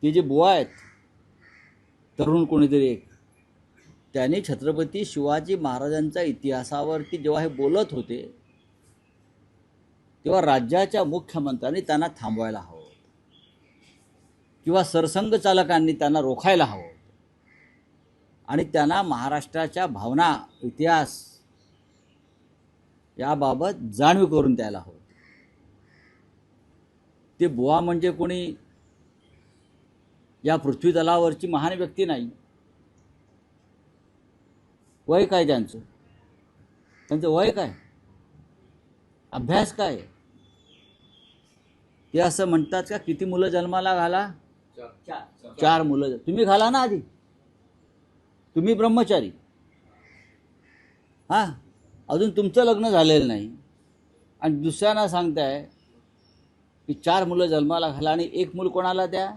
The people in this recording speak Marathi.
ते जे बुवा आहेत तरुण कोणीतरी एक, त्यांनी छत्रपती शिवाजी महाराजांच्या इतिहासावरती जेव्हा हे बोलत होते तेव्हा राज्याच्या मुख्यमंत्र्यांनी त्यांना थांबवायला हवं किंवा सरसंघचालकांनी त्यांना रोखायला हवं आणि त्यांना महाराष्ट्राच्या भावना, इतिहास याबाबत जाणीव करून द्यायला हवं. ते बुवा म्हणजे कोणी या पृथ्वीतलावरची महान व्यक्ती नाही. वय काय त्यांचं वय काय, अभ्यास काय? ते असं म्हणतात का किती मुलं जन्माला घाला? 4 मुलं. तुम्ही घाला ना आधी, तुम्ही ब्रह्मचारी. हां, अजून तुमचं लग्न झालेलं नाही आणि दुसऱ्यांना सांगताय की 4 मुलं जन्माला घाला आणि 1 मूल कोणाला द्या?